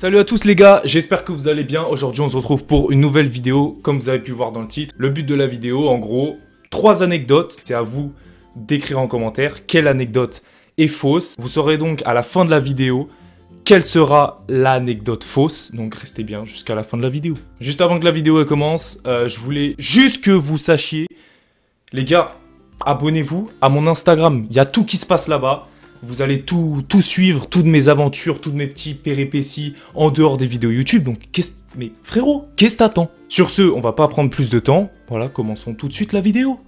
Salut à tous les gars, j'espère que vous allez bien. Aujourd'hui on se retrouve pour une nouvelle vidéo, comme vous avez pu voir dans le titre. Le but de la vidéo, en gros, 3 anecdotes. C'est à vous d'écrire en commentaire quelle anecdote est fausse. Vous saurez donc à la fin de la vidéo quelle sera l'anecdote fausse. Donc restez bien jusqu'à la fin de la vidéo. Juste avant que la vidéo commence, je voulais juste que vous sachiez, les gars, abonnez-vous à mon Instagram. Il y a tout qui se passe là-bas. Vous allez tout suivre, toutes mes aventures, toutes mes petits péripéties en dehors des vidéos YouTube. Donc, mais frérot, qu'est-ce que t'attends? Sur ce, on va pas prendre plus de temps. Voilà, commençons tout de suite la vidéo.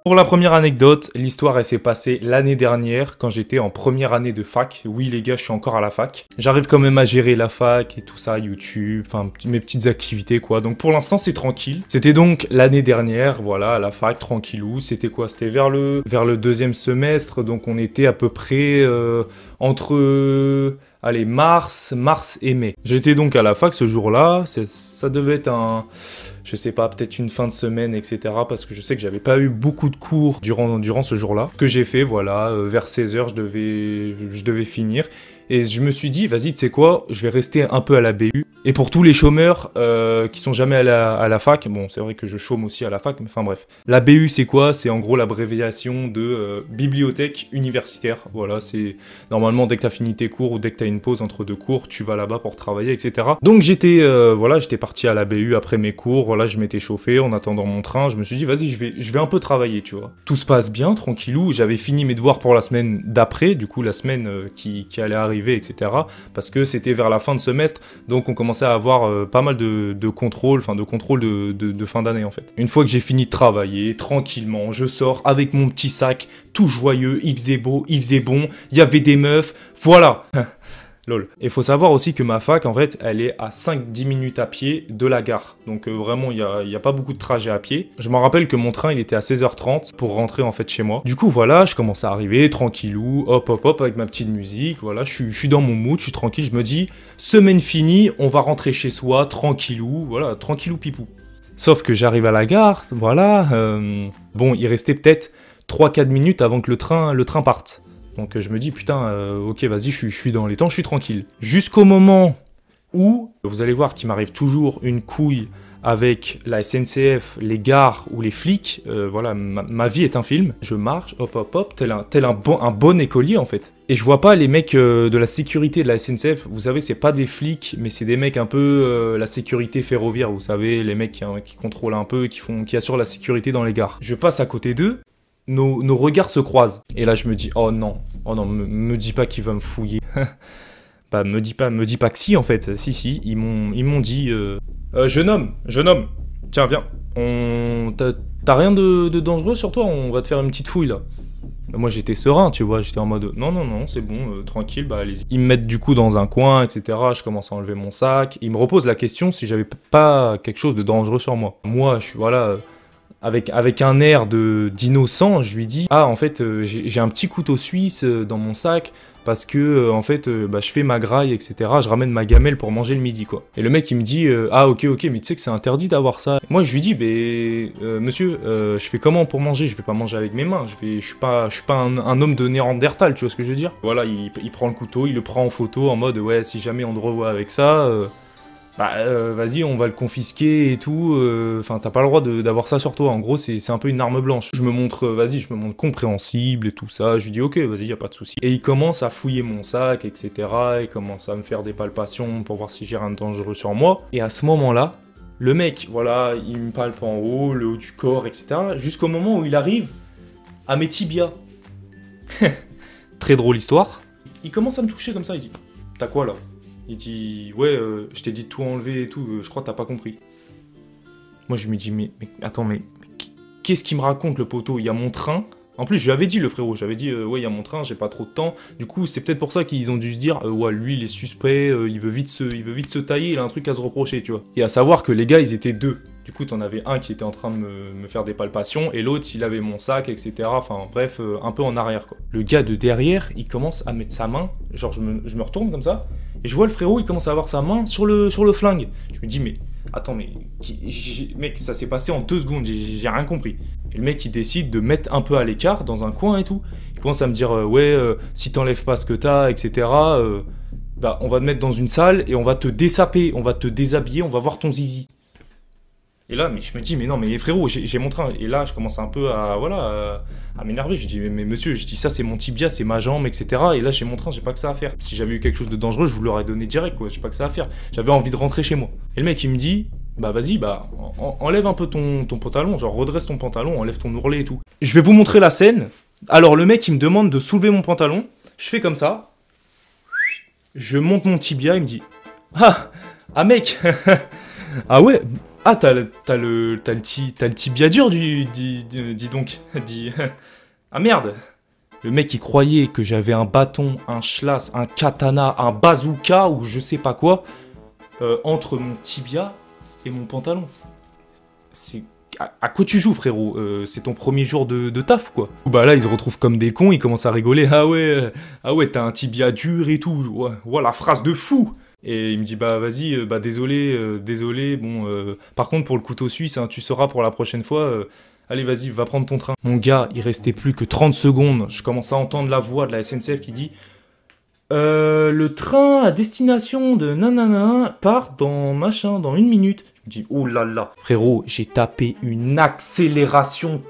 Pour la première anecdote, l'histoire elle s'est passée l'année dernière quand j'étais en première année de fac. Oui les gars, je suis encore à la fac. J'arrive quand même à gérer la fac et tout ça, YouTube, enfin mes petites activités quoi. Donc pour l'instant c'est tranquille. C'était donc l'année dernière, voilà, à la fac, tranquillou. C'était quoi? C'était vers le deuxième semestre, donc on était à peu près entre... allez, mars et mai. J'étais donc à la fac ce jour-là, ça devait être je sais pas, peut-être une fin de semaine, etc. Parce que je sais que j'avais pas eu beaucoup de cours durant ce jour-là. Ce que j'ai fait, voilà, vers 16h, je devais finir. Et je me suis dit, vas-y, tu sais quoi, je vais rester un peu à la BU. Et pour tous les chômeurs qui sont jamais à la fac, bon, c'est vrai que je chôme aussi à la fac, mais enfin bref. La BU, c'est quoi? C'est en gros l'abréviation de bibliothèque universitaire. Voilà, c'est normalement dès que tu as fini tes cours ou dès que tu as une pause entre deux cours, tu vas là-bas pour travailler, etc. Donc j'étais parti à la BU après mes cours, voilà, je m'étais chauffé en attendant mon train. Je me suis dit, vas-y, je vais un peu travailler, tu vois. Tout se passe bien, tranquillou. J'avais fini mes devoirs pour la semaine d'après, du coup, la semaine qui allait arriver, etc. Parce que c'était vers la fin de semestre, donc on commençait à avoir pas mal de contrôles, enfin de contrôle de fin d'année en fait. Une fois que j'ai fini de travailler, tranquillement, je sors avec mon petit sac, tout joyeux, il faisait beau, il faisait bon, il y avait des meufs, voilà. Lol. Et faut savoir aussi que ma fac, en fait, elle est à 5-10 minutes à pied de la gare. Donc vraiment, il y a pas beaucoup de trajet à pied. Je me rappelle que mon train, il était à 16h30 pour rentrer en fait chez moi. Du coup, voilà, je commence à arriver tranquillou, hop, avec ma petite musique. Voilà, je suis dans mon mood, je suis tranquille. Je me dis, semaine finie, on va rentrer chez soi, tranquillou, voilà, tranquillou pipou. Sauf que j'arrive à la gare, voilà. Bon, il restait peut-être 3-4 minutes avant que le train parte. Donc je me dis, putain, ok, vas-y, je suis dans les temps, je suis tranquille. Jusqu'au moment où, vous allez voir qu'il m'arrive toujours une couille avec la SNCF, les gares ou les flics. Voilà, ma vie est un film. Je marche, hop, tel un bon écolier en fait. Et je vois pas les mecs de la sécurité de la SNCF. Vous savez, c'est pas des flics, mais c'est des mecs un peu la sécurité ferroviaire. Vous savez, les mecs qui contrôlent un peu, qui assurent la sécurité dans les gares. Je passe à côté d'eux. Nos regards se croisent. Et là, je me dis, oh non, me dis pas qu'il va me fouiller. Bah, me dis pas que si, en fait. Si, ils m'ont dit, jeune homme, tiens, viens, t'as rien de dangereux sur toi, on va te faire une petite fouille, là. Moi, j'étais serein, tu vois, j'étais en mode, non, c'est bon, tranquille, bah, allez-y. Ils me mettent du coup dans un coin, etc., je commence à enlever mon sac. Ils me reposent la question si j'avais pas quelque chose de dangereux sur moi. Moi, je suis, voilà... Avec un air d'innocent, je lui dis « Ah, en fait, j'ai un petit couteau suisse dans mon sac parce que, en fait, je fais ma graille, etc. Je ramène ma gamelle pour manger le midi, quoi. » Et le mec, il me dit « Ah, ok, mais tu sais que c'est interdit d'avoir ça. » Moi, je lui dis « monsieur, je fais comment pour manger? Je vais pas manger avec mes mains. Je suis pas un homme de Néandertal, tu vois ce que je veux dire ?» Voilà, il prend le couteau, il le prend en photo en mode « Ouais, si jamais on te revoit avec ça... vas-y, on va le confisquer et tout, enfin, t'as pas le droit d'avoir ça sur toi, en gros, c'est un peu une arme blanche. Je me montre compréhensible et tout ça, je lui dis, ok, vas-y, y a pas de souci. Et il commence à fouiller mon sac, etc., il commence à me faire des palpations pour voir si j'ai rien de dangereux sur moi, et à ce moment-là, le mec, voilà, il me palpe en haut, le haut du corps, etc., jusqu'au moment où il arrive à mes tibias. Très drôle histoire. Il commence à me toucher comme ça, il dit, t'as quoi là? Il dit, ouais, je t'ai dit de tout enlever et tout, je crois que t'as pas compris. Moi, je me dis, mais attends, mais qu'est-ce qu'il me raconte, le poteau? Il y a mon train. En plus, je lui avais dit, le frérot, j'avais dit, ouais, il y a mon train, j'ai pas trop de temps. Du coup, c'est peut-être pour ça qu'ils ont dû se dire, ouais, lui, il est suspect, il veut vite se tailler, il a un truc à se reprocher, tu vois. Et à savoir que les gars, ils étaient deux. Du coup, t'en avais un qui était en train de me faire des palpations, et l'autre, il avait mon sac, etc. Enfin, bref, un peu en arrière, quoi. Le gars de derrière, il commence à mettre sa main, genre, je me retourne comme ça, et je vois le frérot, il commence à avoir sa main sur le flingue. Je me dis, mais attends, mais mec, ça s'est passé en 2 secondes, j'ai rien compris. Et le mec, il décide de mettre un peu à l'écart, dans un coin et tout. Il commence à me dire ouais, si t'enlèves pas ce que t'as, etc. Bah, on va te mettre dans une salle et on va te dessaper, on va te déshabiller, on va voir ton zizi. Et là, mais je me dis, mais non, mais frérot, j'ai mon train. Et là, je commence un peu à, voilà, à m'énerver. Je dis, mais monsieur, je dis, ça, c'est mon tibia, c'est ma jambe, etc. Et là, j'ai mon train, j'ai pas que ça à faire. Si j'avais eu quelque chose de dangereux, je vous l'aurais donné direct, quoi. J'ai pas que ça à faire. J'avais envie de rentrer chez moi. Et le mec, il me dit, bah vas-y, bah, enlève un peu ton pantalon, genre redresse ton pantalon, enlève ton ourlet et tout. Je vais vous montrer la scène. Alors, le mec, il me demande de soulever mon pantalon. Je fais comme ça. Je monte mon tibia, il me dit, ah mec, ah ouais. Ah, t'as le tibia dur, dis donc. Ah merde. Le mec, il croyait que j'avais un bâton, un schlass, un katana, un bazooka ou je sais pas quoi entre mon tibia et mon pantalon. C'est... À quoi tu joues, frérot? C'est ton premier jour de taf, quoi. Bah là, ils se retrouvent comme des cons, ils commencent à rigoler. Ah ouais, t'as un tibia dur et tout. Ouais, la phrase de fou. Et il me dit, bah vas-y, bah désolé, bon, par contre pour le couteau suisse, hein, tu sauras pour la prochaine fois, allez vas-y, va prendre ton train. Mon gars, il restait plus que 30 secondes, je commence à entendre la voix de la SNCF qui dit, le train à destination de nanana part dans machin, dans 1 minute. Je me dis, oh là là, frérot, j'ai tapé une accélération,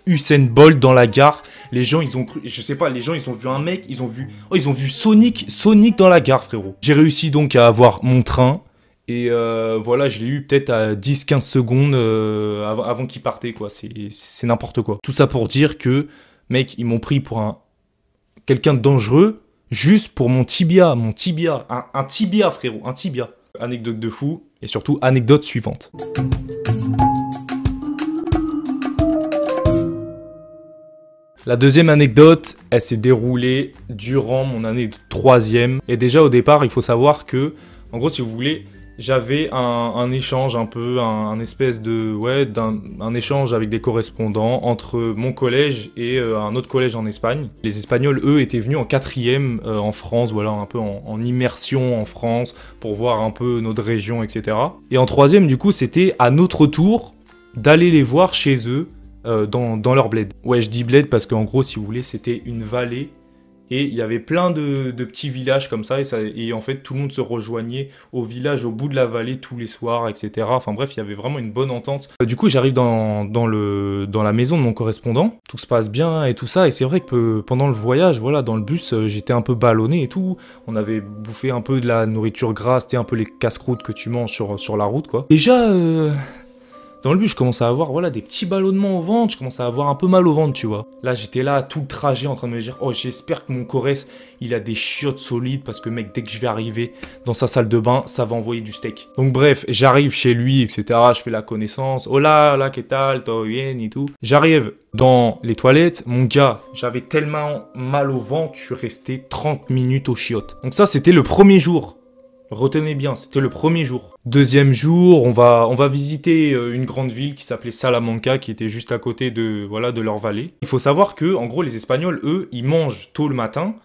Usain Bolt dans la gare, les gens ils ont cru, je sais pas, les gens ils ont vu un mec, ils ont vu Sonic dans la gare, frérot. J'ai réussi donc à avoir mon train et voilà, je l'ai eu peut-être à 10-15 secondes avant qu'il partait, quoi. C'est n'importe quoi. Tout ça pour dire que, mec, ils m'ont pris pour quelqu'un de dangereux juste pour mon tibia, un tibia, frérot, un tibia. Anecdote de fou et surtout anecdote suivante. La deuxième anecdote, elle s'est déroulée durant mon année de 3e. Et déjà au départ, il faut savoir que, en gros, si vous voulez, j'avais un échange un peu, un espèce de, ouais, un échange avec des correspondants entre mon collège et un autre collège en Espagne. Les Espagnols, eux, étaient venus en 4e en France, voilà, un peu en immersion en France, pour voir un peu notre région, etc. Et en 3e, du coup, c'était à notre tour d'aller les voir chez eux, dans leur bled. Ouais, je dis bled parce qu'en gros, si vous voulez, c'était une vallée et il y avait plein de petits villages comme ça et en fait, tout le monde se rejoignait au village au bout de la vallée tous les soirs, etc. Enfin bref, il y avait vraiment une bonne entente. Du coup, j'arrive dans la maison de mon correspondant, tout se passe bien et tout ça, et c'est vrai que pendant le voyage, voilà, dans le bus, j'étais un peu ballonné et tout. On avait bouffé un peu de la nourriture grasse, c'était un peu les casse-croûtes que tu manges sur la route, quoi. Déjà, dans le bus, je commence à avoir, voilà, des petits ballonnements au ventre, je commence à avoir un peu mal au ventre, tu vois. Là, j'étais là, tout le trajet, en train de me dire, oh, j'espère que mon Corrèze, il a des chiottes solides, parce que, mec, dès que je vais arriver dans sa salle de bain, ça va envoyer du steak. Donc, bref, j'arrive chez lui, etc., je fais la connaissance, hola, qu'est-ce tal, todo bien, et tout. J'arrive dans les toilettes, mon gars, j'avais tellement mal au ventre, je suis resté 30 minutes aux chiottes. Donc ça, c'était le premier jour. Retenez bien, c'était le premier jour. Deuxième jour, on va visiter une grande ville qui s'appelait Salamanca, qui était juste à côté de leur vallée. Il faut savoir que, en gros, les Espagnols, eux, ils mangent tôt le matin,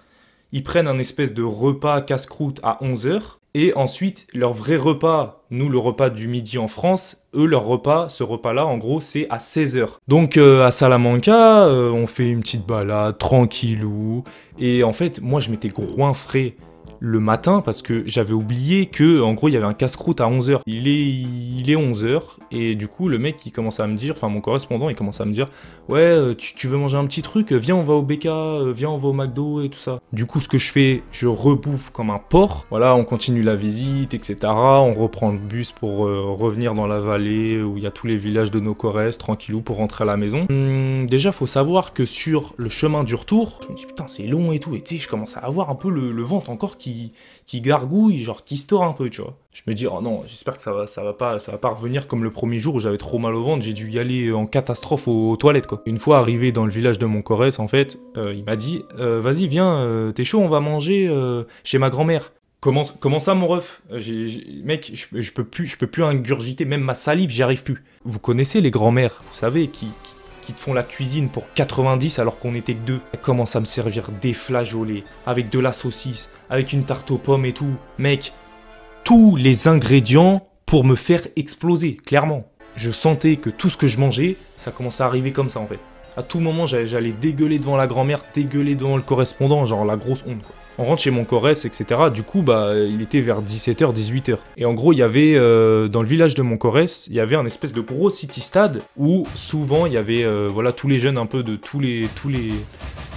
ils prennent un espèce de repas casse-croûte à 11h, et ensuite, leur vrai repas, nous, le repas du midi en France, eux, leur repas, ce repas-là, en gros, c'est à 16h. Donc, à Salamanca, on fait une petite balade, tranquillou, et en fait, moi, je m'étais goinfré le matin parce que j'avais oublié que en gros il y avait un casse-croûte à 11h. Il est 11h et du coup le mec il commence à me dire, enfin mon correspondant il commence à me dire ouais tu veux manger un petit truc, viens on va au BK, viens on va au McDo et tout ça. Du coup ce que je fais, je rebouffe comme un porc. Voilà, on continue la visite, etc. On reprend le bus pour revenir dans la vallée où il y a tous les villages de nos Corrèze, tranquillou pour rentrer à la maison. Déjà faut savoir que sur le chemin du retour, je me dis putain c'est long et tout, et tu sais je commence à avoir un peu le ventre encore qui gargouille, genre qui store un peu, tu vois. Je me dis, oh non, j'espère que ça va pas revenir comme le premier jour où j'avais trop mal au ventre, j'ai dû y aller en catastrophe aux toilettes, quoi. Une fois arrivé dans le village de mon Corrèze, en fait, il m'a dit, vas-y, viens, t'es chaud, on va manger chez ma grand-mère. Comment ça, mon ref? Mec, je peux plus ingurgiter, même ma salive, j'y arrive plus. Vous connaissez les grand-mères, vous savez, qui te font la cuisine pour 90 alors qu'on était que 2. Elle commence à me servir des flageolets, avec de la saucisse, avec une tarte aux pommes et tout. Mec, tous les ingrédients pour me faire exploser, clairement. Je sentais que tout ce que je mangeais, ça commençait à arriver comme ça en fait. À tout moment, j'allais dégueuler devant la grand-mère, dégueuler devant le correspondant, genre la grosse honte, quoi. On rentre chez mon Corrèze, etc. Du coup, bah, il était vers 17h, 18h. Et en gros, il y avait, dans le village de mon Corrèze, il y avait un espèce de gros city-stade où souvent, il y avait, voilà, tous les jeunes un peu de tous les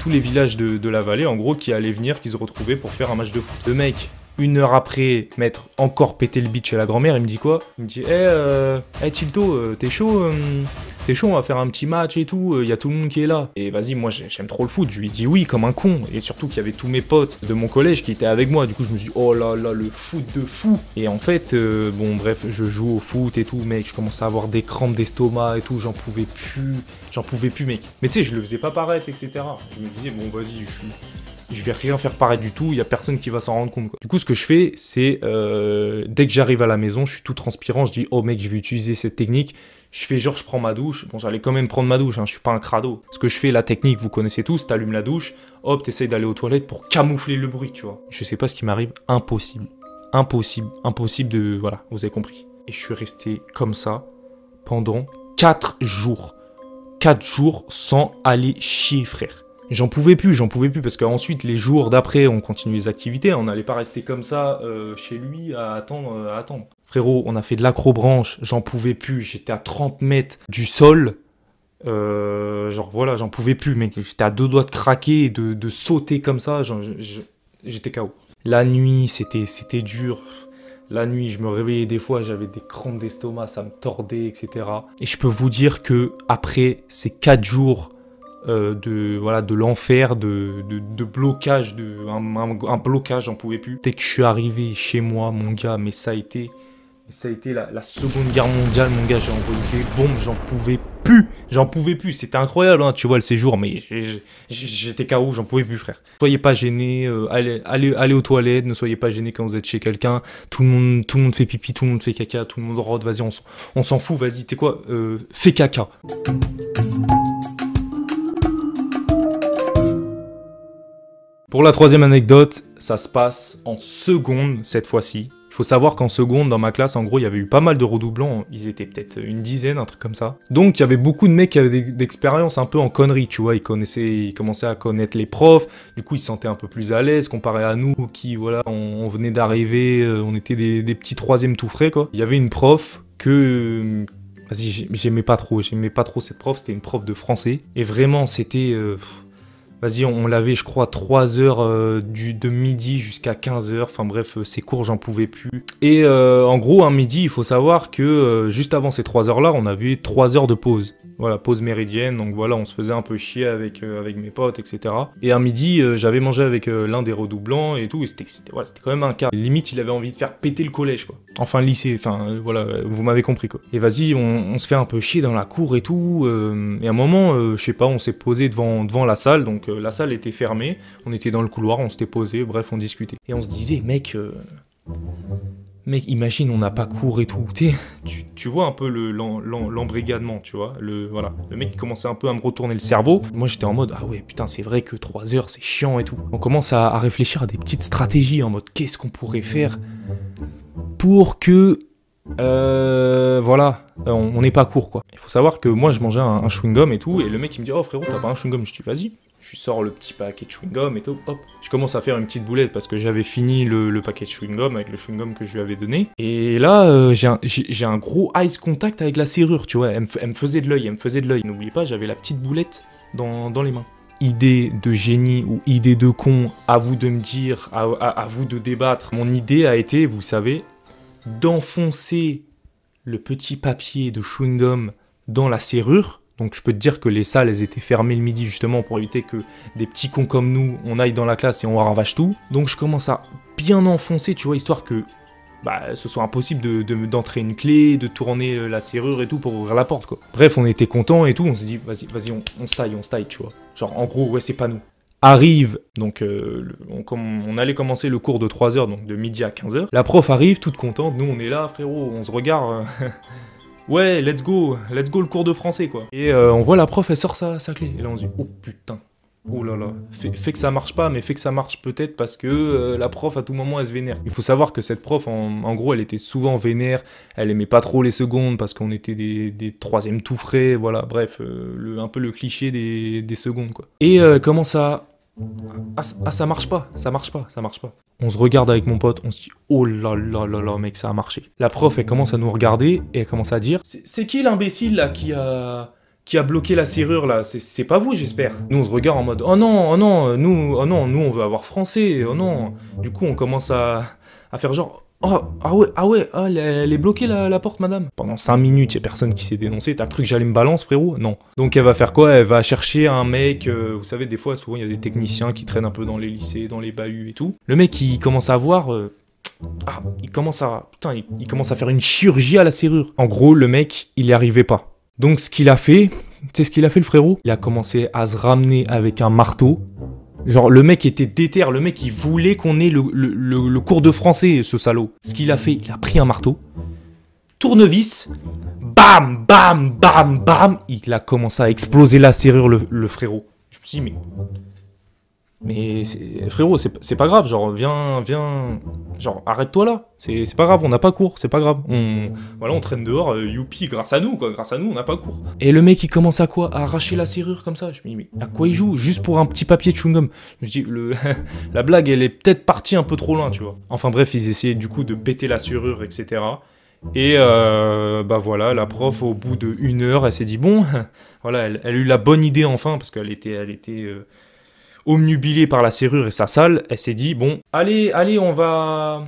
villages de la vallée, en gros, qui allaient venir, qui se retrouvaient pour faire un match de foot. Le mec, 1 heure après m'être encore pété le bide chez la grand-mère, il me dit quoi? Il me dit, hey, Tilto, t'es chaud? T'es chaud, on va faire un petit match et tout, il y a tout le monde qui est là. Et vas-y, moi j'aime trop le foot, je lui dis oui comme un con. Et surtout qu'il y avait tous mes potes de mon collège qui étaient avec moi, du coup je me suis dit, oh là là, le foot de fou. Et en fait, bon bref, je joue au foot et tout, mec, je commençais à avoir des crampes d'estomac et tout, j'en pouvais plus, mec. Mais tu sais, je le faisais pas paraître, etc. Je me disais, bon vas-y, je vais rien faire paraître du tout, il y a personne qui va s'en rendre compte, quoi. Du coup, ce que je fais, c'est dès que j'arrive à la maison, je suis tout transpirant, je dis oh mec, je vais utiliser cette technique. Je fais genre je prends ma douche. Bon, j'allais quand même prendre ma douche, hein, je suis pas un crado. Ce que je fais, la technique, vous connaissez tous, t'allumes la douche, hop, t'essayes d'aller aux toilettes pour camoufler le bruit, tu vois. Je sais pas ce qui m'arrive, impossible de, voilà, vous avez compris. Et je suis resté comme ça pendant 4 jours. 4 jours sans aller chier, frère. J'en pouvais plus, parce qu'ensuite, les jours d'après, on continue les activités, on n'allait pas rester comme ça chez lui à attendre. Frérot, on a fait de l'acrobranche, j'en pouvais plus, j'étais à 30 mètres du sol, genre voilà, j'en pouvais plus, mec, j'étais à 2 doigts de craquer, de sauter comme ça, j'étais KO. La nuit, c'était dur. La nuit, je me réveillais des fois, j'avais des crampes d'estomac, ça me tordait, etc. Et je peux vous dire que après ces 4 jours de l'enfer, de blocage, un blocage, j'en pouvais plus. Dès que je suis arrivé chez moi, mon gars, mais ça a été la Seconde Guerre mondiale, mon gars, j'ai envoyé des bombes, j'en pouvais plus, c'était incroyable, hein, tu vois, le séjour, mais j'étais KO, j'en pouvais plus, frère. Soyez pas gênés, allez aux toilettes, ne soyez pas gênés quand vous êtes chez quelqu'un, tout le monde fait pipi, tout le monde fait caca, tout le monde rôde, vas-y, on s'en fout, vas-y, t'es quoi, fais caca. Pour la 3e anecdote, ça se passe en seconde cette fois-ci. Il faut savoir qu'en seconde, dans ma classe, en gros, il y avait eu pas mal de redoublants. Ils étaient peut-être une dizaine, un truc comme ça. Donc, il y avait beaucoup de mecs qui avaient d'expérience un peu en conneries, tu vois. Ils commençaient à connaître les profs. Du coup, ils se sentaient un peu plus à l'aise comparé à nous qui, voilà, on venait d'arriver. On était des petits troisièmes tout frais, quoi. Il y avait une prof que... Vas-y, j'aimais pas trop cette prof. C'était une prof de français. Et vraiment, c'était... Vas-y, on l'avait, je crois, 3 heures de midi jusqu'à 15h. Enfin bref, ces cours, j'en pouvais plus. Et en gros, un midi, il faut savoir que juste avant ces 3 heures-là, on avait 3 heures de pause. Voilà, pause méridienne. Donc voilà, on se faisait un peu chier avec mes potes, etc. Et un midi, j'avais mangé avec l'un des redoublants et tout. Et c'était quand même un cas. Limite, il avait envie de faire péter le collège, quoi. Enfin, le lycée. Enfin, voilà, vous m'avez compris, quoi. Et vas-y, on se fait un peu chier dans la cour et tout. Et à un moment, je sais pas, on s'est posé devant la salle. Donc la salle était fermée, on était dans le couloir, on s'était posé, bref, on discutait. Et on se disait, mec, imagine, on n'a pas cours et tout. Tu vois un peu l'embrigadement, tu vois. Voilà. Le mec commençait un peu à me retourner le cerveau. Moi, j'étais en mode, ah ouais, putain, c'est vrai que 3 heures, c'est chiant et tout. On commence à réfléchir à des petites stratégies en mode, qu'est-ce qu'on pourrait faire pour que... voilà, on n'est pas court, quoi. Il faut savoir que moi je mangeais un chewing-gum et tout, et le mec il me dit oh frérot t'as pas un chewing-gum, je dis vas-y, je sors le petit paquet de chewing-gum et tout, hop, je commence à faire une petite boulette parce que j'avais fini le paquet de chewing-gum avec le chewing-gum que je lui avais donné, et là j'ai un gros eyes contact avec la serrure, tu vois, elle me faisait de l'œil, n'oubliez pas, j'avais la petite boulette dans les mains. Idée de génie ou idée de con, à vous de me dire, à vous de débattre. Mon idée a été, vous savez, d'enfoncer le petit papier de chewing-gum dans la serrure. Donc je peux te dire que les salles, elles étaient fermées le midi justement pour éviter que des petits cons comme nous, on aille dans la classe et on ravage tout. Donc je commence à bien enfoncer, tu vois, histoire que ce soit impossible d'entrer une clé, de tourner la serrure et tout pour ouvrir la porte, quoi. Bref, on était contents et tout, on s'est dit, vas-y, on se taille, tu vois. Genre, en gros, ouais, c'est pas nous. Arrive, donc on allait commencer le cours de 3 heures, donc de midi à 15h. La prof arrive, toute contente, nous on est là, frérot, on se regarde. Ouais, let's go le cours de français, quoi. Et on voit la prof, elle sort sa clé. Et là on se dit, oh putain, Oh là là, fait que ça marche pas, mais fait que ça marche peut-être parce que la prof à tout moment elle se vénère. Il faut savoir que cette prof, en gros, elle était souvent vénère, elle aimait pas trop les secondes parce qu'on était des troisièmes tout frais, voilà, bref, un peu le cliché des secondes quoi. Et comment ça... Ah ça marche pas, ça marche pas, ça marche pas. On se regarde avec mon pote, on se dit oh là là là là mec ça a marché. La prof elle commence à nous regarder et elle commence à dire c'est qui l'imbécile là qui a bloqué la serrure là, c'est pas vous j'espère. Nous on se regarde en mode oh non, nous on veut avoir français, oh non. Du coup on commence à faire genre oh ah ouais, elle est bloquée la porte madame. Pendant 5 minutes y'a personne qui s'est dénoncé, t'as cru que j'allais me balance frérot? Non. Donc elle va faire quoi? Elle va chercher un mec, vous savez des fois souvent il y a des techniciens qui traînent un peu dans les lycées, dans les bahuts et tout. Le mec il commence à voir... il commence à faire une chirurgie à la serrure. En gros le mec il y arrivait pas. Donc ce qu'il a fait, tu sais ce qu'il a fait le frérot? Il a commencé à se ramener avec un marteau. Genre le mec était déter, le mec il voulait qu'on ait le cours de français, ce salaud. Ce qu'il a fait, il a pris un marteau, tournevis, bam, bam, bam, bam. Il a commencé à exploser la serrure le frérot. Je me suis dit mais frérot, c'est pas grave, genre, viens, genre, arrête-toi là, c'est pas grave, on n'a pas cours, c'est pas grave, on traîne dehors, youpi, grâce à nous, on n'a pas cours. Et le mec, il commence à quoi? À arracher la serrure comme ça, je me dis, mais à quoi il joue? Juste pour un petit papier de chewing-gum. Je me dis, la blague, elle est peut-être partie un peu trop loin, tu vois. Enfin bref, ils essayaient du coup de péter la serrure, etc. Et bah voilà, la prof, au bout d'1 heure, elle s'est dit, bon, voilà, elle a eu la bonne idée enfin, parce qu'elle était omnubilée par la serrure et sa salle, elle s'est dit, bon, allez, on va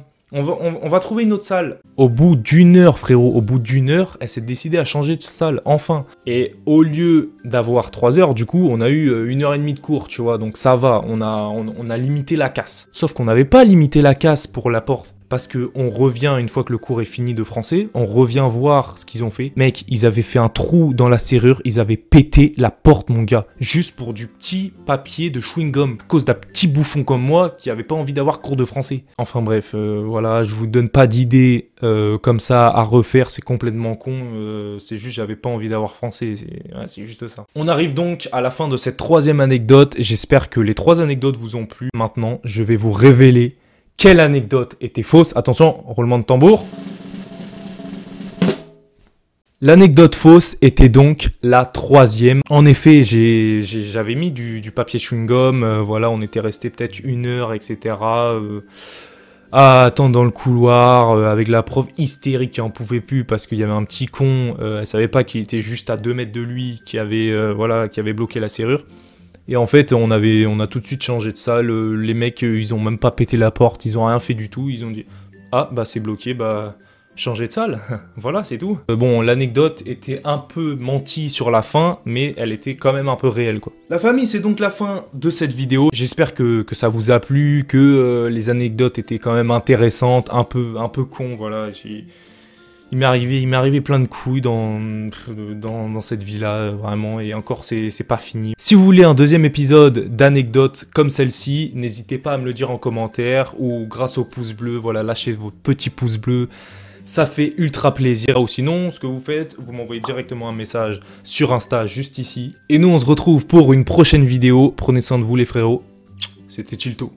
trouver une autre salle. Au bout d'1 heure, frérot, au bout d'1 heure, elle s'est décidée à changer de salle, enfin. Et au lieu d'avoir 3 heures, du coup, on a eu 1h30 de cours, tu vois, donc ça va, on a limité la casse. Sauf qu'on n'avait pas limité la casse pour la porte. Parce que on revient, une fois que le cours est fini de français, on revient voir ce qu'ils ont fait. Mec, ils avaient fait un trou dans la serrure, ils avaient pété la porte, mon gars. Juste pour du petit papier de chewing-gum. À cause d'un petit bouffon comme moi qui avait pas envie d'avoir cours de français. Enfin bref, voilà, je vous donne pas d'idées comme ça à refaire, c'est complètement con. C'est juste, j'avais pas envie d'avoir français, c'est juste ça. On arrive donc à la fin de cette 3e anecdote. J'espère que les 3 anecdotes vous ont plu. Maintenant, je vais vous révéler quelle anecdote était fausse. Attention, roulement de tambour. L'anecdote fausse était donc la 3e. En effet, j'avais mis du papier chewing-gum. Voilà, on était resté peut-être 1 heure, etc. À attendre dans le couloir avec la prof hystérique qui en pouvait plus parce qu'il y avait un petit con. Elle savait pas qu'il était juste à 2 mètres de lui qui avait bloqué la serrure. Et en fait, on a tout de suite changé de salle. Les mecs, ils ont même pas pété la porte, ils ont rien fait du tout. Ils ont dit ah bah c'est bloqué, bah changer de salle. Voilà, c'est tout. Bon, l'anecdote était un peu mentie sur la fin, mais elle était quand même un peu réelle, quoi. La famille, c'est donc la fin de cette vidéo. J'espère que ça vous a plu, que les anecdotes étaient quand même intéressantes, un peu con, voilà. Il m'est arrivé plein de couilles dans cette vie-là, vraiment, et encore, c'est pas fini. Si vous voulez un 2e épisode d'anecdotes comme celle-ci, n'hésitez pas à me le dire en commentaire, ou grâce au pouce bleu, voilà, lâchez votre petit pouce bleu, ça fait ultra plaisir. Ou sinon, ce que vous faites, vous m'envoyez directement un message sur Insta, juste ici. Et nous, on se retrouve pour une prochaine vidéo. Prenez soin de vous, les frérots. C'était Chilto.